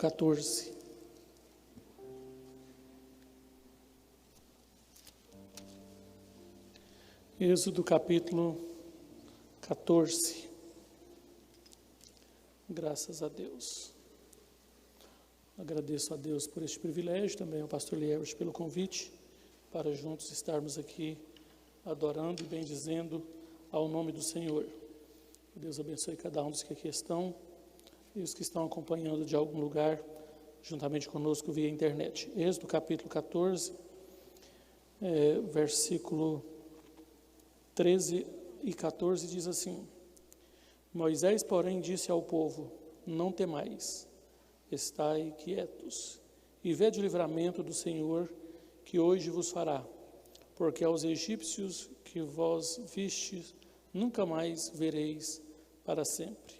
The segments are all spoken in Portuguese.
14. Êxodo capítulo 14. Graças a Deus. Agradeço a Deus por este privilégio, também ao pastor Lievert pelo convite, para juntos estarmos aqui adorando e bendizendo ao nome do Senhor. Deus abençoe cada um dos que aqui estão e os que estão acompanhando de algum lugar, juntamente conosco via internet. Êxodo capítulo 14, versículo 13 e 14 diz assim: Moisés, porém, disse ao povo: Não temais, estai quietos, e vede o livramento do Senhor, que hoje vos fará, porque aos egípcios que vós vistes, nunca mais vereis para sempre.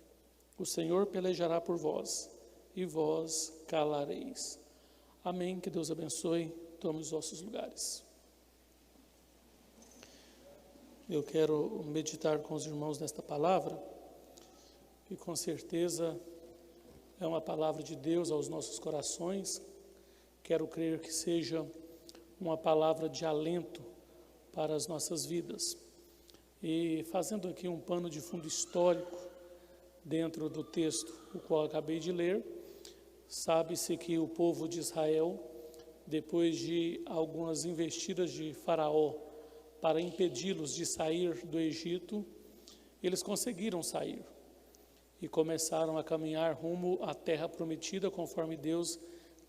O Senhor pelejará por vós, e vós calareis. Amém. Que Deus abençoe. Tome os vossos lugares. Eu quero meditar com os irmãos nesta palavra, que com certeza é uma palavra de Deus aos nossos corações. Quero crer que seja uma palavra de alento para as nossas vidas. E fazendo aqui um pano de fundo histórico dentro do texto o qual acabei de ler, sabe-se que o povo de Israel, depois de algumas investidas de Faraó para impedi-los de sair do Egito, eles conseguiram sair e começaram a caminhar rumo à terra prometida, conforme Deus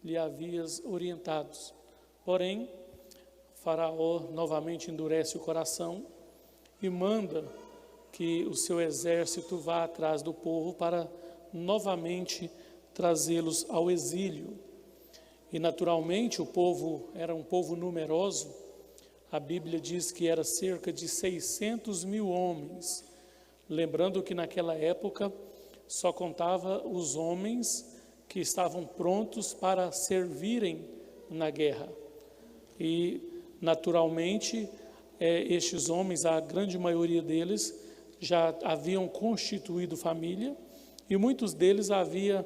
lhe havia orientado. Porém, Faraó novamente endurece o coração e manda que o seu exército vá atrás do povo para novamente trazê-los ao exílio. E naturalmente o povo era um povo numeroso. A Bíblia diz que era cerca de 600 mil homens. Lembrando que naquela época só contava os homens que estavam prontos para servirem na guerra. E naturalmente estes homens, a grande maioria deles, já haviam constituído família, e muitos deles havia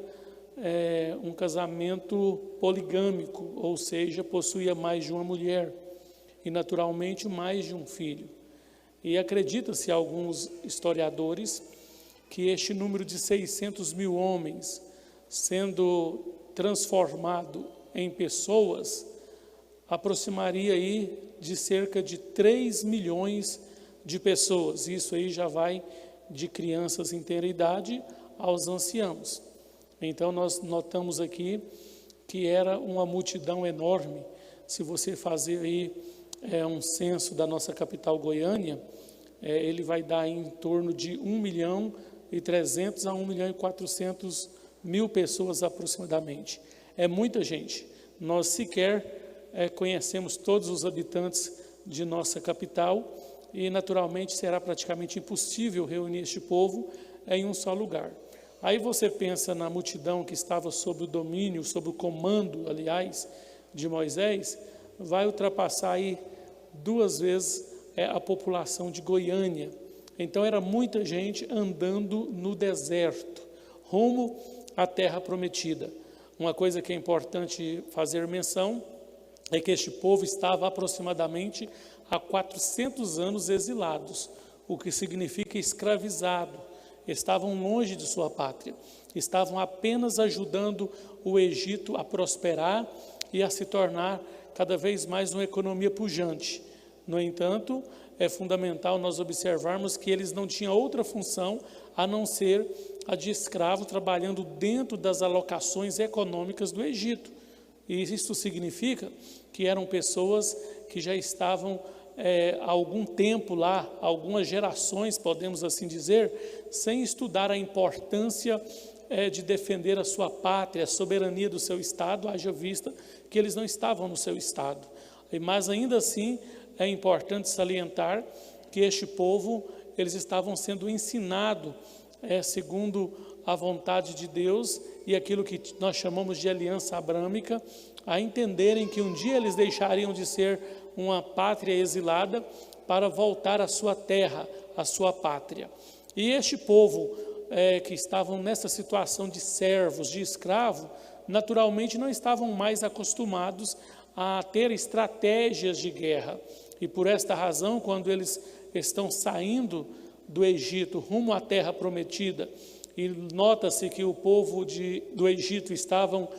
um casamento poligâmico, ou seja, possuía mais de uma mulher e naturalmente mais de um filho. E acredita-se alguns historiadores que este número de 600 mil homens sendo transformado em pessoas aproximaria aí de cerca de 3 milhões de pessoas. Isso aí já vai de crianças em ter idade aos anciãos. Então nós notamos aqui que era uma multidão enorme. Se você fazer aí um censo da nossa capital Goiânia, ele vai dar em torno de 1.300.000 a 1.400.000 pessoas aproximadamente. É muita gente. Nós sequer conhecemos todos os habitantes de nossa capital, e naturalmente será praticamente impossível reunir este povo em um só lugar. Aí você pensa na multidão que estava sob o domínio, sob o comando, aliás, de Moisés, vai ultrapassar aí 2 vezes a população de Goiânia. Então era muita gente andando no deserto, rumo à terra prometida. Uma coisa que é importante fazer menção é que este povo estava aproximadamente há 400 anos exilados, o que significa escravizado. Estavam longe de sua pátria, estavam apenas ajudando o Egito a prosperar e a se tornar cada vez mais uma economia pujante. No entanto, é fundamental nós observarmos que eles não tinham outra função a não ser a de escravo, trabalhando dentro das alocações econômicas do Egito. E isso significa que eram pessoas que já estavam há algum tempo lá, algumas gerações, podemos assim dizer, sem estudar a importância de defender a sua pátria, a soberania do seu estado, haja vista que eles não estavam no seu estado. Mas ainda assim é importante salientar que este povo, eles estavam sendo ensinados segundo a vontade de Deus e aquilo que nós chamamos de aliança abrâmica, a entenderem que um dia eles deixariam de ser uma pátria exilada para voltar à sua terra, à sua pátria. E este povo que estavam nessa situação de servos, de escravo, naturalmente não estavam mais acostumados a ter estratégias de guerra. E por esta razão, quando eles estão saindo do Egito rumo à terra prometida, e nota-se que o povo do Egito estavam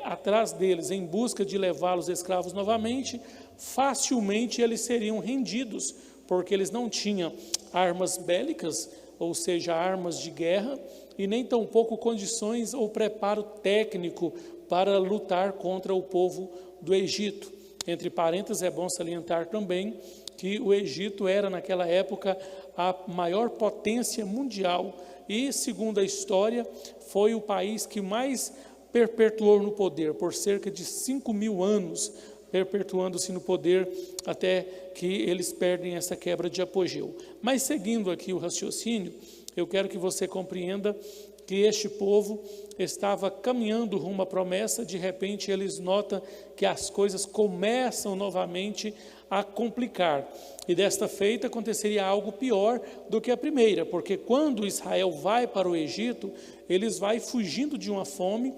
atrás deles em busca de levá-los escravos novamente, facilmente eles seriam rendidos, porque eles não tinham armas bélicas, ou seja, armas de guerra, e nem tampouco condições ou preparo técnico para lutar contra o povo do Egito. Entre parênteses, é bom salientar também que o Egito era, naquela época, a maior potência mundial e, segundo a história, foi o país que mais perpetuou no poder, por cerca de 5.000 anos, perpetuando-se no poder até que eles perdem essa quebra de apogeu. Mas seguindo aqui o raciocínio, eu quero que você compreenda que este povo estava caminhando rumo à promessa. De repente eles notam que as coisas começam novamente a complicar, e desta feita aconteceria algo pior do que a primeira, porque quando Israel vai para o Egito, eles vai fugindo de uma fome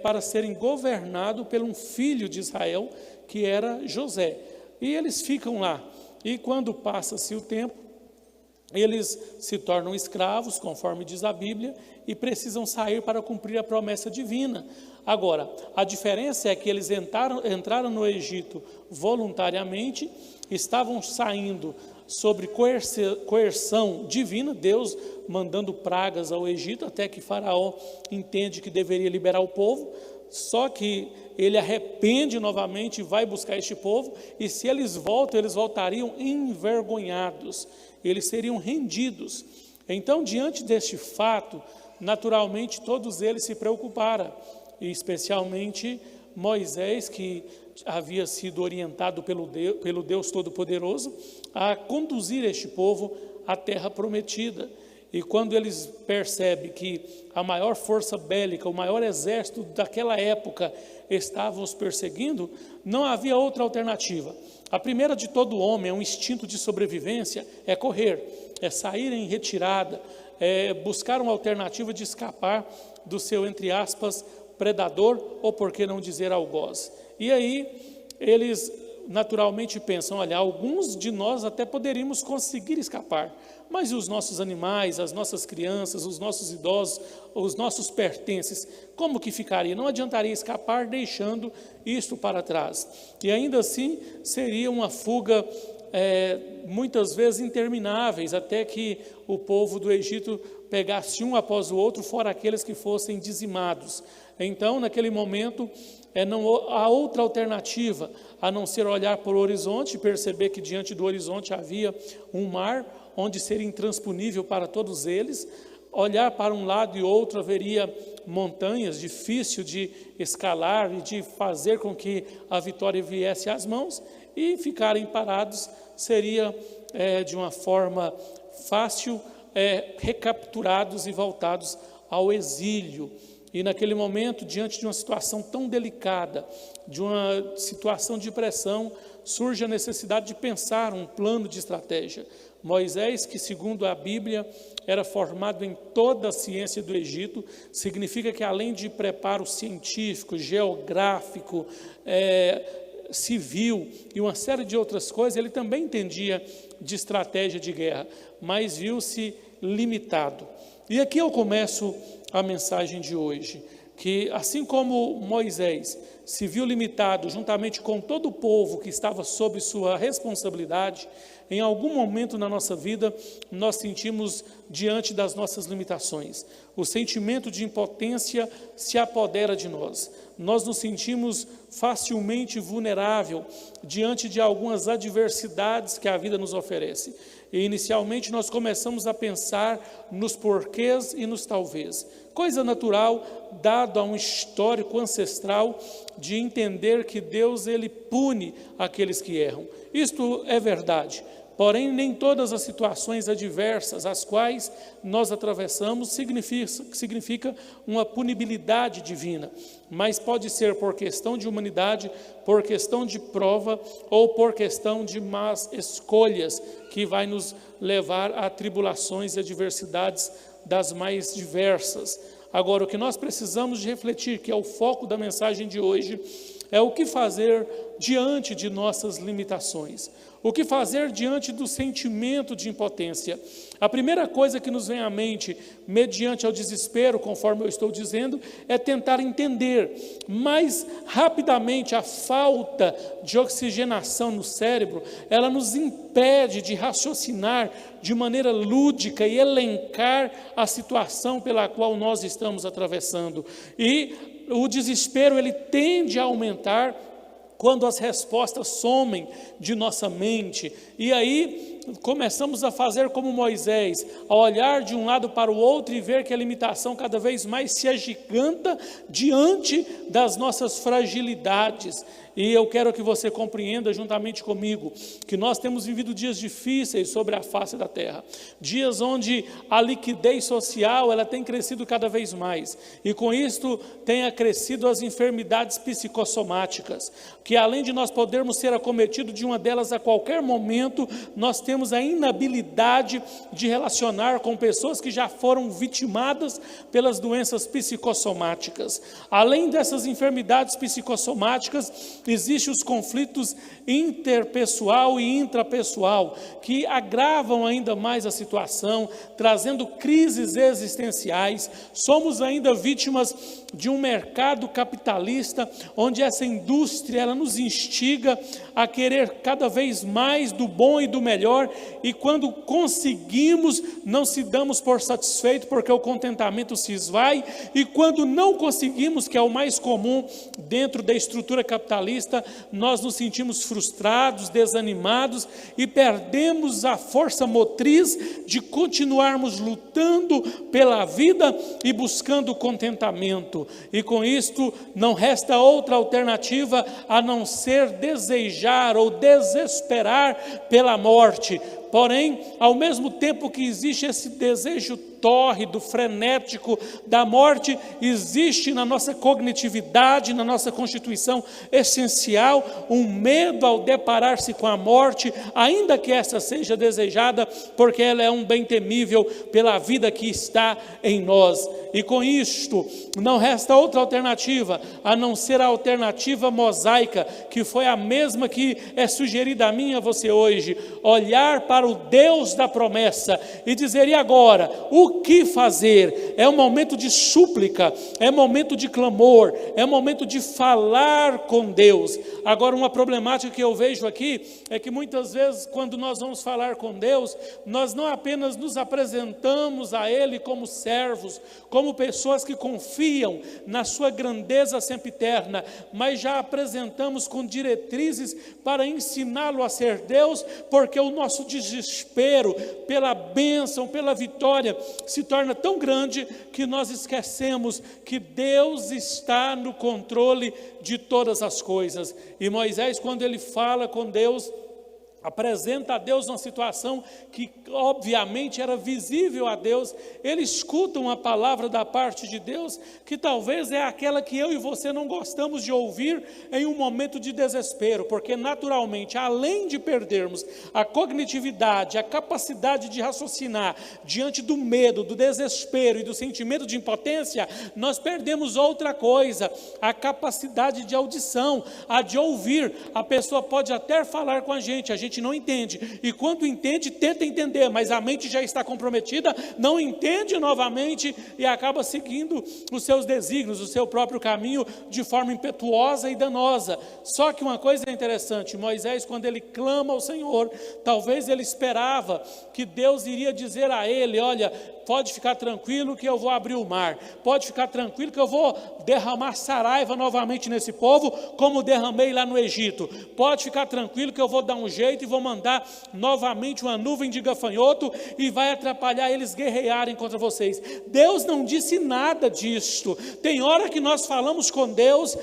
para serem governados por um filho de Israel, que era José, e eles ficam lá, e quando passa-se o tempo, eles se tornam escravos, conforme diz a Bíblia, e precisam sair para cumprir a promessa divina. Agora, a diferença é que eles entraram no Egito voluntariamente, estavam saindo sobre coerção divina, Deus mandando pragas ao Egito, até que Faraó entende que deveria liberar o povo, só que ele arrepende novamente e vai buscar este povo, e se eles voltam, eles voltariam envergonhados, eles seriam rendidos. Então, diante deste fato, naturalmente todos eles se preocuparam, e especialmente Moisés, que havia sido orientado pelo Deus Todo-Poderoso a conduzir este povo à terra prometida. E quando eles percebem que a maior força bélica, o maior exército daquela época estava os perseguindo, não havia outra alternativa. A primeira de todo homem, é um instinto de sobrevivência, é correr, é sair em retirada, é buscar uma alternativa de escapar do seu, entre aspas, predador, ou por que não dizer algoz. E aí eles naturalmente pensam, olha, alguns de nós até poderíamos conseguir escapar, mas e os nossos animais, as nossas crianças, os nossos idosos, os nossos pertences, como que ficaria? Não adiantaria escapar deixando isto para trás. E ainda assim seria uma fuga muitas vezes intermináveis, até que o povo do Egito pegasse um após o outro, fora aqueles que fossem dizimados. Então, naquele momento, não há outra alternativa a não ser olhar para o horizonte e perceber que diante do horizonte havia um mar onde seria intransponível para todos eles. Olhar para um lado e outro haveria montanhas, difícil de escalar e de fazer com que a vitória viesse às mãos, e ficarem parados seria de uma forma fácil recapturados e voltados ao exílio. E naquele momento, diante de uma situação tão delicada, de uma situação de pressão, surge a necessidade de pensar um plano de estratégia. Moisés, que segundo a Bíblia era formado em toda a ciência do Egito, significa que além de preparo científico, geográfico, civil e uma série de outras coisas, ele também entendia de estratégia de guerra, mas viu-se limitado. E aqui eu começo a mensagem de hoje, que assim como Moisés se viu limitado juntamente com todo o povo que estava sob sua responsabilidade, em algum momento na nossa vida nós sentimos diante das nossas limitações. O sentimento de impotência se apodera de nós. Nós nos sentimos facilmente vulnerável diante de algumas adversidades que a vida nos oferece. E inicialmente nós começamos a pensar nos porquês e nos talvez. Coisa natural, dado a um histórico ancestral de entender que Deus ele pune aqueles que erram. Isto é verdade. Porém, nem todas as situações adversas às quais nós atravessamos significa uma punibilidade divina, mas pode ser por questão de humanidade, por questão de prova ou por questão de más escolhas que vai nos levar a tribulações e adversidades das mais diversas. Agora, o que nós precisamos de refletir, que é o foco da mensagem de hoje, é o que fazer diante de nossas limitações. O que fazer diante do sentimento de impotência? A primeira coisa que nos vem à mente, mediante ao desespero, conforme eu estou dizendo, é tentar entender. Mais rapidamente, a falta de oxigenação no cérebro, ela nos impede de raciocinar de maneira lúdica e elencar a situação pela qual nós estamos atravessando. E o desespero, ele tende a aumentar quando as respostas somem de nossa mente, e aí começamos a fazer como Moisés, a olhar de um lado para o outro e ver que a limitação cada vez mais se agiganta diante das nossas fragilidades. E eu quero que você compreenda juntamente comigo que nós temos vivido dias difíceis sobre a face da terra, dias onde a liquidez social ela tem crescido cada vez mais, e com isto tem acrescido as enfermidades psicossomáticas, que além de nós podermos ser acometidos de uma delas a qualquer momento, nós temos a inabilidade de relacionar com pessoas que já foram vitimadas pelas doenças psicossomáticas. Além dessas enfermidades psicossomáticas, existem os conflitos interpessoal e intrapessoal, que agravam ainda mais a situação, trazendo crises existenciais. Somos ainda vítimas de um mercado capitalista, onde essa indústria ela nos instiga a querer cada vez mais do bom e do melhor, e quando conseguimos, não se damos por satisfeito, porque o contentamento se esvai, e quando não conseguimos, que é o mais comum dentro da estrutura capitalista, nós nos sentimos frustrados, desanimados e perdemos a força motriz de continuarmos lutando pela vida e buscando contentamento. E com isto não resta outra alternativa a não ser desejar ou desesperar pela morte. Porém, ao mesmo tempo que existe esse desejo tórrido, frenético da morte, existe na nossa cognitividade, na nossa constituição essencial, um medo ao deparar-se com a morte, ainda que essa seja desejada, porque ela é um bem temível pela vida que está em nós. E com isto, não resta outra alternativa, a não ser a alternativa mosaica, que foi a mesma que é sugerida a mim e a você hoje, olhar para o Deus da promessa e dizer: e agora? O que fazer? É um momento de súplica, é momento de clamor, é momento de falar com Deus. Agora, uma problemática que eu vejo aqui é que muitas vezes, quando nós vamos falar com Deus, nós não apenas nos apresentamos a Ele como servos, como pessoas que confiam na sua grandeza sempiterna, mas já apresentamos com diretrizes para ensiná-lo a ser Deus, porque o nosso desespero pela bênção, pela vitória, se torna tão grande que nós esquecemos que Deus está no controle de todas as coisas. E Moisés, quando ele fala com Deus, apresenta a Deus uma situação que obviamente era visível a Deus. Ele escuta uma palavra da parte de Deus, que talvez é aquela que eu e você não gostamos de ouvir em um momento de desespero, porque naturalmente, além de perdermos a cognitividade, a capacidade de raciocinar diante do medo, do desespero e do sentimento de impotência, nós perdemos outra coisa, a capacidade de audição, a de ouvir. A pessoa pode até falar com a gente não entende, e quando entende, tenta entender, mas a mente já está comprometida, não entende novamente e acaba seguindo os seus desígnios, o seu próprio caminho de forma impetuosa e danosa. Só que uma coisa é interessante, Moisés, quando ele clama ao Senhor, talvez ele esperava que Deus iria dizer a ele: olha, pode ficar tranquilo que eu vou abrir o mar, pode ficar tranquilo que eu vou derramar saraiva novamente nesse povo, como derramei lá no Egito, pode ficar tranquilo que eu vou dar um jeito e vou mandar novamente uma nuvem de gafanhoto e vai atrapalhar eles guerrearem contra vocês. Deus não disse nada disto. Tem hora que nós falamos com Deus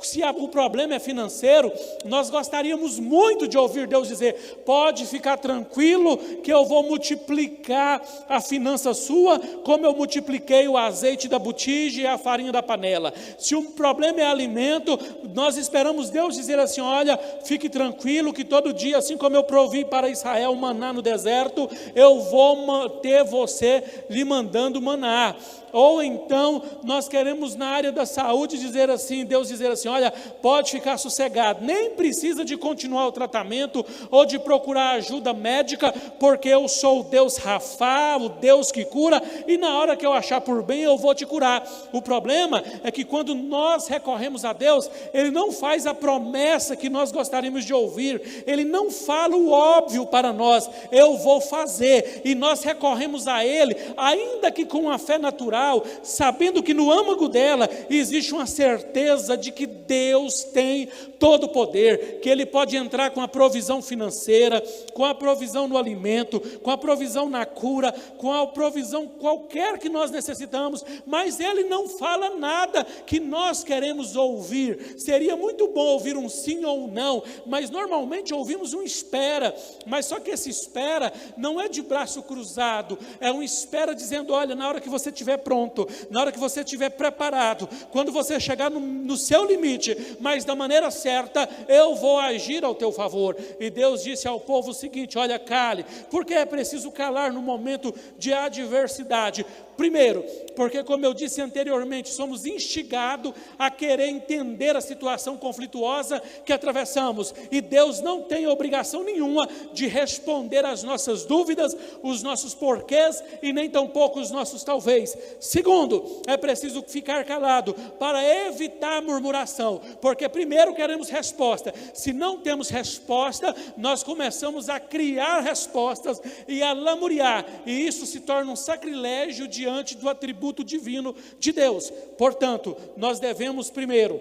se o problema é financeiro, nós gostaríamos muito de ouvir Deus dizer: pode ficar tranquilo que eu vou multiplicar a finança sua, como eu multipliquei o azeite da botija e a farinha da panela. Se o problema é alimento, nós esperamos Deus dizer assim: olha, fique tranquilo que todo dia, assim como eu provi para Israel maná no deserto, eu vou manter você lhe mandando maná. Ou então, nós queremos na área da saúde dizer assim, Deus dizer assim: olha, pode ficar sossegado, nem precisa de continuar o tratamento, ou de procurar ajuda médica, porque eu sou o Deus Rafá, o Deus que cura, e na hora que eu achar por bem, eu vou te curar. O problema é que quando nós recorremos a Deus, Ele não faz a promessa que nós gostaríamos de ouvir, Ele não fala o óbvio para nós: eu vou fazer, e nós recorremos a Ele, ainda que com a fé natural, sabendo que no âmago dela existe uma certeza de que Deus tem todo o poder, que Ele pode entrar com a provisão financeira, com a provisão no alimento, com a provisão na cura, com a provisão qualquer que nós necessitamos, mas Ele não fala nada que nós queremos ouvir. Seria muito bom ouvir um sim ou um não, mas normalmente ouvimos um espera, mas só que esse espera não é de braço cruzado, é um espera dizendo: olha, na hora que você estiver pronto, na hora que você estiver preparado, quando você chegar no seu limite, mas da maneira certa, eu vou agir ao teu favor. E Deus disse ao povo o seguinte: olha, cale, porque é preciso calar no momento de adversidade. Primeiro, porque como eu disse anteriormente, somos instigados a querer entender a situação conflituosa que atravessamos, e Deus não tem obrigação nenhuma de responder às nossas dúvidas, os nossos porquês, e nem tampouco os nossos talvez. Segundo, é preciso ficar calado para evitar murmuração, porque primeiro queremos resposta. Se não temos resposta, nós começamos a criar respostas e a lamuriar, e isso se torna um sacrilégio diante do atributo divino de Deus. Portanto, nós devemos primeiro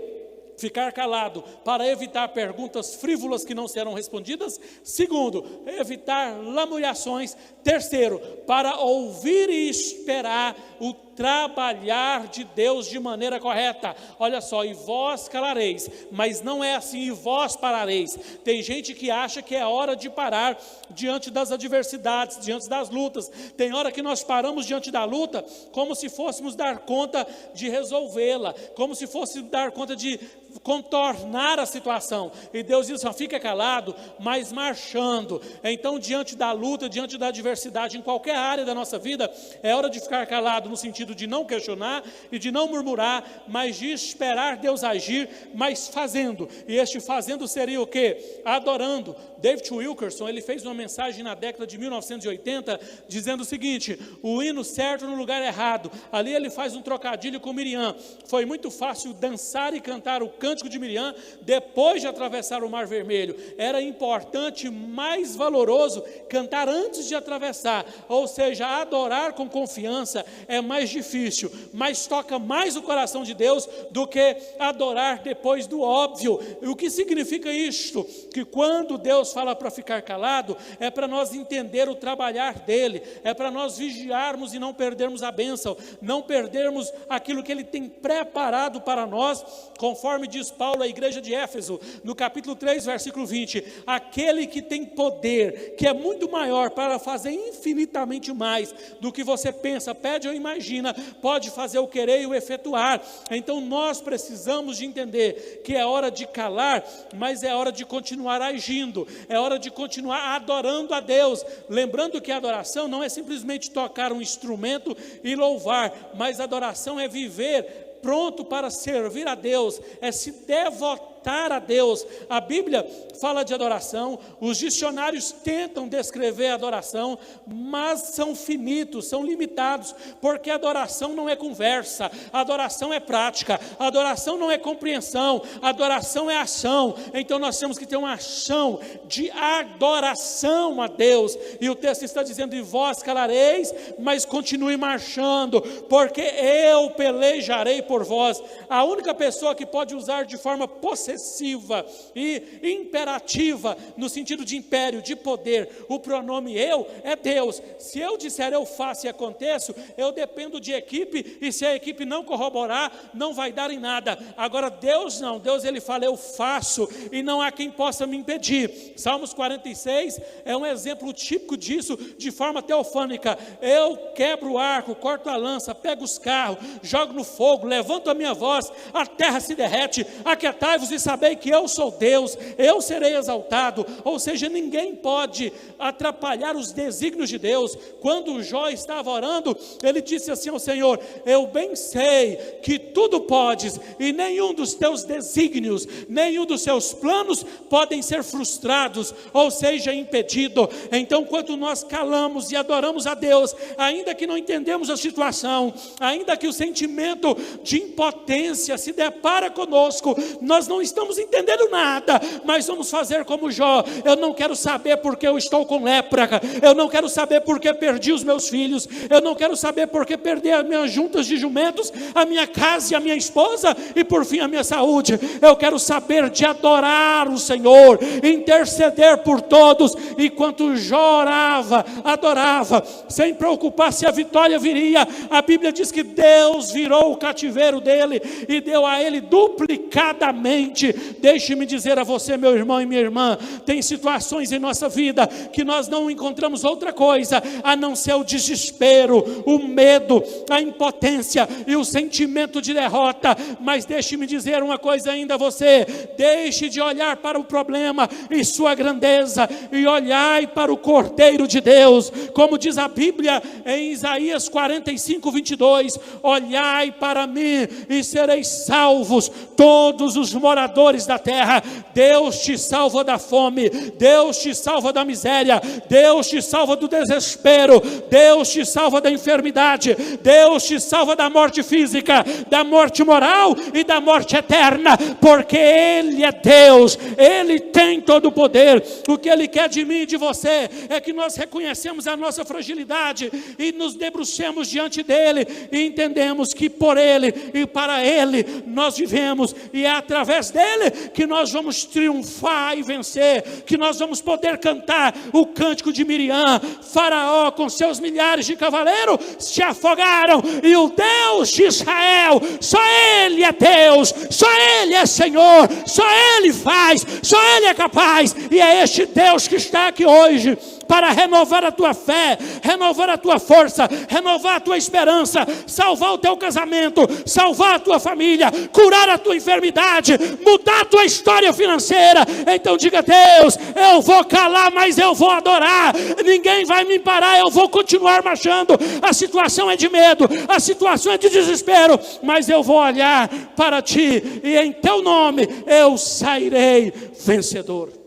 ficar calado para evitar perguntas frívolas que não serão respondidas. Segundo, evitar lamuriações. Terceiro, para ouvir e esperar o trabalhar de Deus de maneira correta. Olha só: e vós calareis, mas não é assim: e vós parareis. Tem gente que acha que é hora de parar diante das adversidades, diante das lutas. Tem hora que nós paramos diante da luta como se fôssemos dar conta de resolvê-la, como se fôssemos dar conta de contornar a situação, e Deus diz: fica calado, mas marchando. Então, diante da luta, diante da adversidade, em qualquer área da nossa vida, é hora de ficar calado, no sentido de não questionar e de não murmurar, mas de esperar Deus agir, mas fazendo. E este fazendo seria o quê? Adorando. David Wilkerson, ele fez uma mensagem na década de 1980, dizendo o seguinte: o hino certo no lugar errado. Ali ele faz um trocadilho com Miriam. Foi muito fácil dançar e cantar o cântico de Miriam depois de atravessar o Mar Vermelho. Era importante, mais valoroso, cantar antes de atravessar. Ou seja, adorar com confiança é mais difícil, mas toca mais o coração de Deus do que adorar depois do óbvio. E o que significa isto? Que quando Deus fala para ficar calado, é para nós entender o trabalhar dele, é para nós vigiarmos e não perdermos a bênção, não perdermos aquilo que ele tem preparado para nós, conforme diz Paulo à igreja de Éfeso, no capítulo 3, versículo 20, aquele que tem poder, que é muito maior para fazer infinitamente mais do que você pensa, pede ou imagina, pode fazer o querer e o efetuar. Então nós precisamos de entender que é hora de calar, mas é hora de continuar agindo, é hora de continuar adorando a Deus, lembrando que a adoração não é simplesmente tocar um instrumento e louvar, mas adoração é viver pronto para servir a Deus, é se devotar a Deus. A Bíblia fala de adoração, os dicionários tentam descrever a adoração, mas são finitos, são limitados, porque a adoração não é conversa, a adoração é prática, a adoração não é compreensão, a adoração é ação. Então nós temos que ter uma ação de adoração a Deus, e o texto está dizendo: e vós calareis, mas continue marchando, porque eu pelejarei por vós. A única pessoa que pode usar de forma possessiva possessiva e imperativa, no sentido de império, de poder. O pronome eu é Deus. Se eu disser eu faço e aconteço, eu dependo de equipe, e se a equipe não corroborar, não vai dar em nada. Agora Deus não, Deus ele fala eu faço, e não há quem possa me impedir. Salmos 46 é um exemplo típico disso, de forma teofânica. Eu quebro o arco, corto a lança, pego os carros, jogo no fogo, levanto a minha voz, a terra se derrete. Aquietai-vos e sabei que eu sou Deus, eu serei exaltado. Ou seja, ninguém pode atrapalhar os desígnios de Deus. Quando Jó estava orando, ele disse assim ao Senhor: eu bem sei que tudo podes, e nenhum dos teus desígnios, nenhum dos seus planos podem ser frustrados, ou seja, impedido. Então, quando nós calamos e adoramos a Deus, ainda que não entendemos a situação, ainda que o sentimento de impotência se depara conosco, nós não estamos entendendo nada, mas vamos fazer como Jó. Eu não quero saber porque eu estou com lepra, eu não quero saber porque perdi os meus filhos, eu não quero saber porque perdi as minhas juntas de jumentos, a minha casa e a minha esposa, e por fim a minha saúde. Eu quero saber de adorar o Senhor, interceder por todos. Enquanto Jó orava, adorava, sem preocupar se a vitória viria, a Bíblia diz que Deus virou o cativeiro dele e deu a ele duplicadamente. Deixe-me dizer a você, meu irmão e minha irmã, tem situações em nossa vida que nós não encontramos outra coisa a não ser o desespero, o medo, a impotência e o sentimento de derrota. Mas deixe-me dizer uma coisa ainda a você: deixe de olhar para o problema e sua grandeza, e olhai para o Cordeiro de Deus. Como diz a Bíblia em Isaías 45, 22, olhai para mim e sereis salvos todos os moradores da terra. Deus te salva da fome, Deus te salva da miséria, Deus te salva do desespero, Deus te salva da enfermidade, Deus te salva da morte física, da morte moral e da morte eterna, porque Ele é Deus, Ele tem todo o poder. O que Ele quer de mim e de você é que nós reconhecemos a nossa fragilidade e nos debrucemos diante dEle e entendemos que por Ele e para Ele nós vivemos, e é através dEle que nós vamos triunfar e vencer, que nós vamos poder cantar o cântico de Miriam. Faraó com seus milhares de cavaleiros se afogaram, e o Deus de Israel, só Ele é Deus, só Ele é Senhor, só Ele faz, só Ele é capaz, e é este Deus que está aqui hoje para renovar a tua fé, renovar a tua força, renovar a tua esperança, salvar o teu casamento, salvar a tua família, curar a tua enfermidade, mudar a tua história financeira. Então diga: Deus, eu vou calar, mas eu vou adorar, ninguém vai me parar, eu vou continuar marchando. A situação é de medo, a situação é de desespero, mas eu vou olhar para ti, e em teu nome eu sairei vencedor.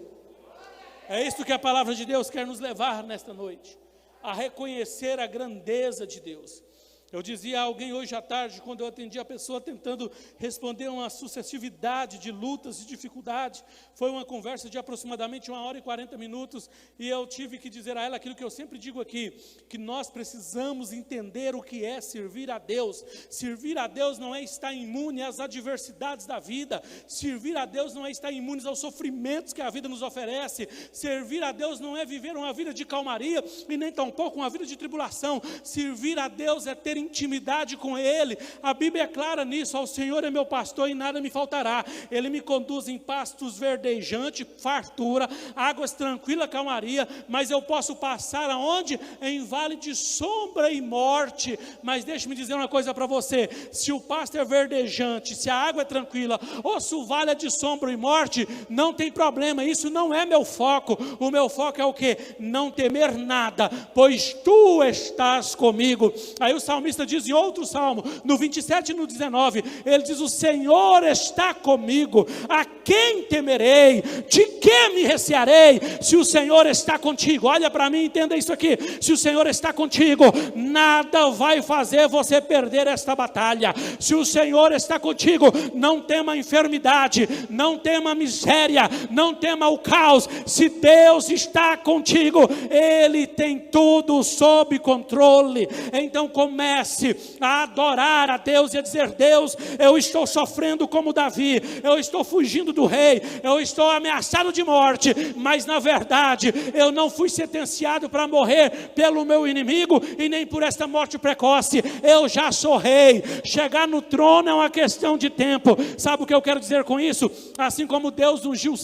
É isso que a palavra de Deus quer nos levar nesta noite, a reconhecer a grandeza de Deus. Eu dizia a alguém hoje à tarde, quando eu atendi a pessoa tentando responder uma sucessividade de lutas e dificuldades, foi uma conversa de aproximadamente 1h40, e eu tive que dizer a ela aquilo que eu sempre digo aqui, que nós precisamos entender o que é servir a Deus. Servir a Deus não é estar imune às adversidades da vida, servir a Deus não é estar imune aos sofrimentos que a vida nos oferece, servir a Deus não é viver uma vida de calmaria e nem tampouco uma vida de tribulação. Servir a Deus é ter intimidade com Ele. A Bíblia é clara nisso: ao Senhor é meu pastor e nada me faltará, Ele me conduz em pastos verdejantes, fartura, águas tranquilas, calmaria. Mas eu posso passar aonde? Em vale de sombra e morte. Mas deixe-me dizer uma coisa para você: se o pasto é verdejante, se a água é tranquila, ou se o vale é de sombra e morte, não tem problema, isso não é meu foco. O meu foco é o quê? Não temer nada, pois Tu estás comigo. Aí o salmista diz em outro salmo, no 27 e no 19, ele diz: o Senhor está comigo, a quem temerei? De que me recearei? Se o Senhor está contigo, olha para mim, entenda isso aqui: se o Senhor está contigo, nada vai fazer você perder esta batalha. Se o Senhor está contigo, não tema a enfermidade, não tema a miséria, não tema o caos. Se Deus está contigo, Ele tem tudo sob controle. Então comece comece a adorar a Deus e a dizer: Deus, eu estou sofrendo como Davi, eu estou fugindo do rei, eu estou ameaçado de morte, mas na verdade eu não fui sentenciado para morrer pelo meu inimigo e nem por esta morte precoce. Eu já sou rei. Chegar no trono é uma questão de tempo. Sabe o que eu quero dizer com isso? Assim como Deus ungiu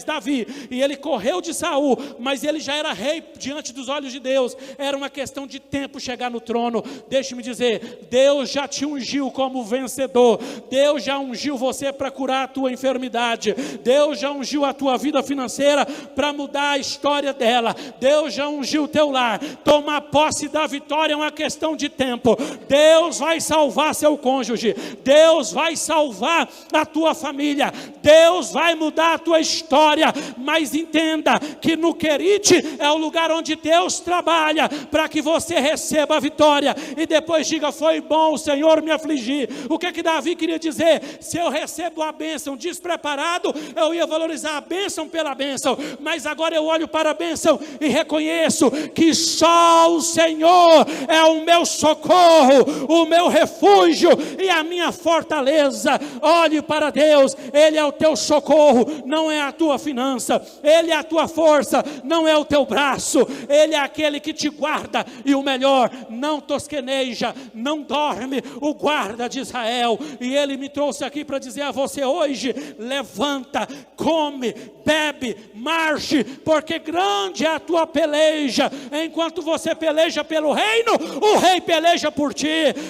Davi, e ele correu de Saul, mas ele já era rei diante dos olhos de Deus. Era uma questão de tempo chegar no trono. Deixe-me dizer, Deus já te ungiu como vencedor. Deus já ungiu você para curar a tua enfermidade. Deus já ungiu a tua vida financeira para mudar a história dela. Deus já ungiu o teu lar. Tomar posse da vitória é uma questão de tempo. Deus vai salvar seu cônjuge. Deus vai salvar a tua família. Deus vai mudar a tua história. Mas entenda que no Querite é o lugar onde Deus trabalha para que você receba a vitória e depois diga: foi bom o Senhor me afligir. O que Davi queria dizer? Se eu recebo a bênção despreparado, eu ia valorizar a bênção pela bênção, mas agora eu olho para a bênção e reconheço que só o Senhor é o meu socorro, o meu refúgio e a minha fortaleza. Olhe para Deus, Ele é o teu socorro, não é a tua finança. Ele é a tua força, não é o teu braço. Ele é aquele que te guarda, e o melhor, não tosqueneja, não dorme, o guarda de Israel. E Ele me trouxe aqui para dizer a você hoje: levanta, come, bebe, marche, porque grande é a tua peleja. Enquanto você peleja pelo reino, o rei peleja por ti.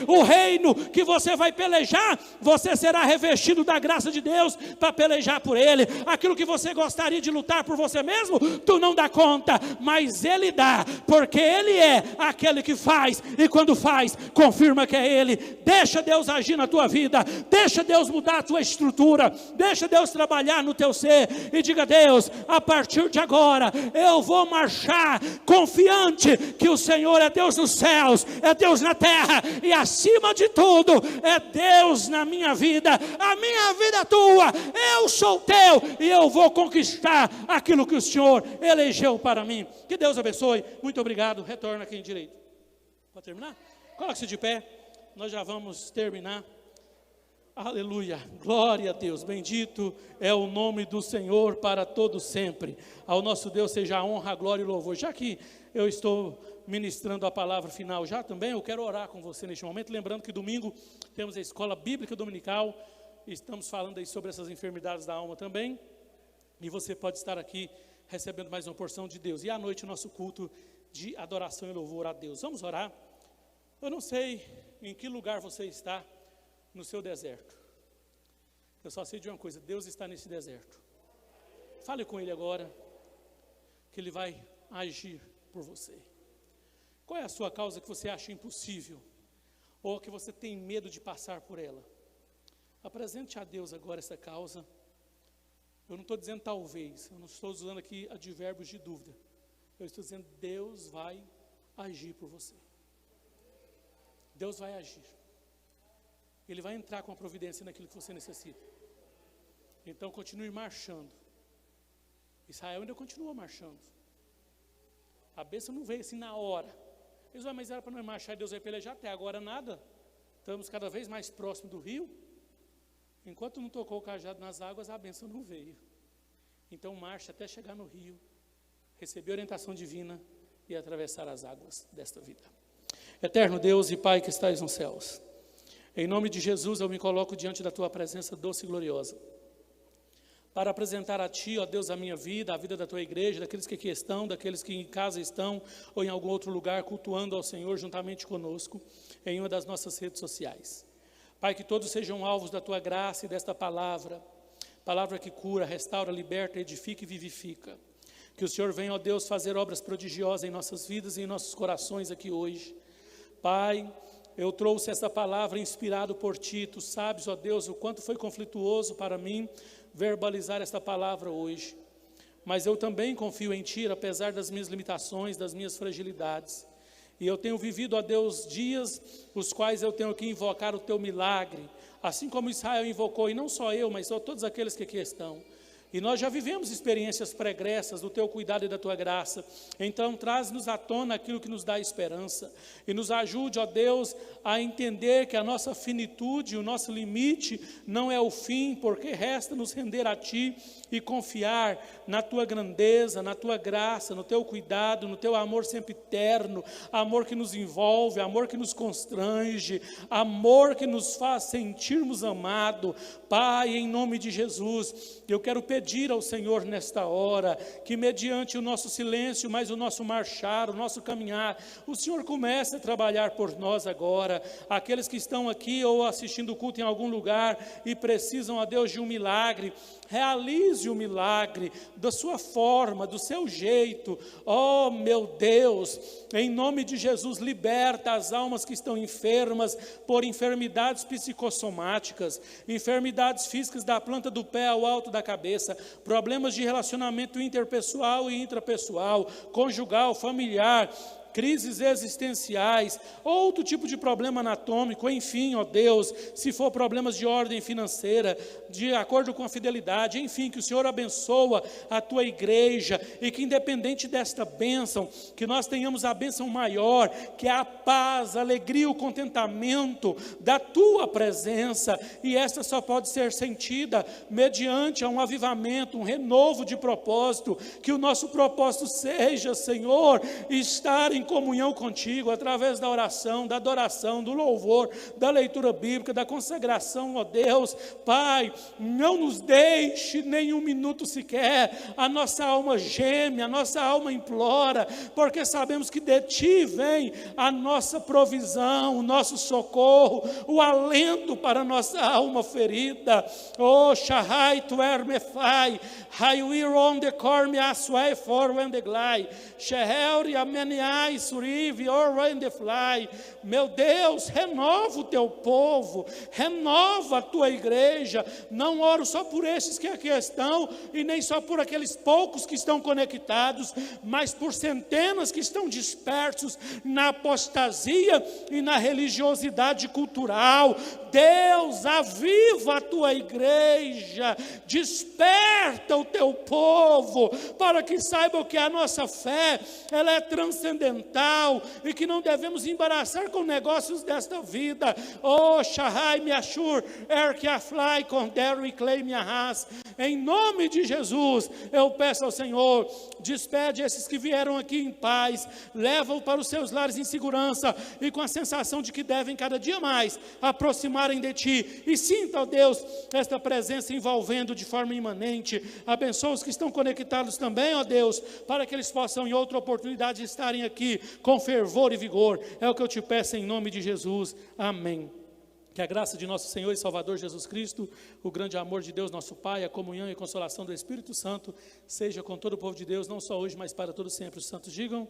O reino que você vai pelejar, você será revestido da graça de Deus para pelejar por ele. Aquilo que você gostaria de lutar por você mesmo, tu não dá conta, mas Ele dá, porque Ele é aquele que faz, e quando faz, confirma que é Ele. Deixa Deus agir na tua vida, deixa Deus mudar a tua estrutura, deixa Deus trabalhar no teu ser, e diga: Deus, a partir de agora, eu vou marchar confiante que o Senhor é Deus nos céus, é Deus na terra, e acima de tudo, é Deus na minha vida. A minha vida é tua, eu sou teu, e eu vou conquistar aquilo que o Senhor elegeu para mim. Que Deus abençoe. Muito obrigado. Retorna aqui em direito. Pode terminar? Coloque-se de pé. Nós já vamos terminar. Aleluia, glória a Deus. Bendito é o nome do Senhor para todo sempre. Ao nosso Deus seja a honra, a glória e o louvor. Já que eu estou ministrando a palavra final já também, eu quero orar com você neste momento, lembrando que domingo temos a escola bíblica dominical. Estamos falando aí sobre essas enfermidades da alma também, e você pode estar aqui recebendo mais uma porção de Deus. E à noite o nosso culto de adoração e louvor a Deus. Vamos orar. Eu não sei em que lugar você está no seu deserto. Eu só sei de uma coisa: Deus está nesse deserto. Fale com Ele agora, que Ele vai agir por você. Qual é a sua causa que você acha impossível, ou que você tem medo de passar por ela? Apresente a Deus agora essa causa. Eu não estou dizendo talvez, eu não estou usando aqui advérbios de dúvida. Eu estou dizendo: Deus vai agir por você. Deus vai agir. Ele vai entrar com a providência naquilo que você necessita. Então continue marchando. Israel ainda continua marchando. A bênção não veio assim na hora. Eles mas era para nós marchar e Deus vai pelejar. Até agora nada. Estamos cada vez mais próximos do rio. Enquanto não tocou o cajado nas águas, a bênção não veio. Então marche até chegar no rio, receber orientação divina e atravessar as águas desta vida. Eterno Deus e Pai que estais nos céus, em nome de Jesus eu me coloco diante da Tua presença doce e gloriosa, para apresentar a Ti, ó Deus, a minha vida, a vida da Tua igreja, daqueles que aqui estão, daqueles que em casa estão, ou em algum outro lugar, cultuando ao Senhor juntamente conosco, em uma das nossas redes sociais. Pai, que todos sejam alvos da Tua graça e desta palavra, palavra que cura, restaura, liberta, edifica e vivifica. Que o Senhor venha, ó Deus, fazer obras prodigiosas em nossas vidas e em nossos corações aqui hoje. Pai, eu trouxe essa palavra inspirado por Ti. Tu sabes, ó Deus, o quanto foi conflituoso para mim verbalizar esta palavra hoje. Mas eu também confio em Ti, apesar das minhas limitações, das minhas fragilidades. E eu tenho vivido, ó Deus, dias os quais eu tenho que invocar o Teu milagre, assim como Israel invocou, e não só eu, mas todos aqueles que aqui estão. E nós já vivemos experiências pregressas do Teu cuidado e da Tua graça. Então, traz-nos à tona aquilo que nos dá esperança. E nos ajude, ó Deus, a entender que a nossa finitude, o nosso limite não é o fim, porque resta nos render a Ti e confiar na Tua grandeza, na Tua graça, no Teu cuidado, no Teu amor sempre eterno, amor que nos envolve, amor que nos constrange, amor que nos faz sentirmos amados. Pai, em nome de Jesus, eu quero pedir ao Senhor nesta hora, que mediante o nosso silêncio, mas o nosso marchar, o nosso caminhar, o Senhor comece a trabalhar por nós agora, aqueles que estão aqui ou assistindo o culto em algum lugar e precisam, a Deus, de um milagre, realize o milagre da sua forma, do seu jeito. Oh meu Deus, em nome de Jesus, liberta as almas que estão enfermas por enfermidades psicossomáticas, enfermidades físicas da planta do pé ao alto da cabeça, problemas de relacionamento interpessoal e intrapessoal, conjugal, familiar, crises existenciais, outro tipo de problema anatômico, enfim, ó Deus, se for problemas de ordem financeira, de acordo com a fidelidade, enfim, que o Senhor abençoa a Tua igreja, e que independente desta bênção, que nós tenhamos a bênção maior, que é a paz, a alegria, o contentamento da Tua presença, e esta só pode ser sentida mediante um avivamento, um renovo de propósito, que o nosso propósito seja, Senhor, estar em comunhão contigo, através da oração, da adoração, do louvor, da leitura bíblica, da consagração, ó Deus. Pai, não nos deixe nem um minuto sequer, a nossa alma geme, a nossa alma implora, porque sabemos que de Ti vem a nossa provisão, o nosso socorro, o alento para a nossa alma ferida. Oh, Shahai, Tu ermefai, Haiwir on the corme aswai for when the glai, Sheheuri ameniai, Surivi, or when the fly. Meu Deus, renova o Teu povo, renova a Tua igreja. Não oro só por esses que aqui estão, e nem só por aqueles poucos que estão conectados, mas por centenas que estão dispersos na apostasia e na religiosidade cultural. Deus, aviva a Tua igreja, desperta o Teu povo, para que saibam que a nossa fé, ela é transcendental, e que não devemos embaraçar com negócios desta vida. Oh, Shahai me ashur, que a fly condero e claim a ras. Em nome de Jesus, eu peço ao Senhor, despede esses que vieram aqui em paz, leva-o para os seus lares em segurança, e com a sensação de que devem cada dia mais aproximarem de Ti, e sinta, ó Deus, esta presença envolvendo de forma imanente. Abençoa os que estão conectados também, ó Deus, para que eles possam em outra oportunidade estarem aqui com fervor e vigor. É o que eu te peço em nome de Jesus. Amém. Que a graça de nosso Senhor e Salvador Jesus Cristo, o grande amor de Deus nosso Pai, a comunhão e consolação do Espírito Santo, seja com todo o povo de Deus, não só hoje, mas para todo sempre. Os santos digam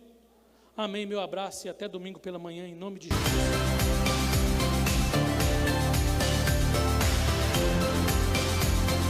amém. Meu abraço e até domingo pela manhã, em nome de Jesus.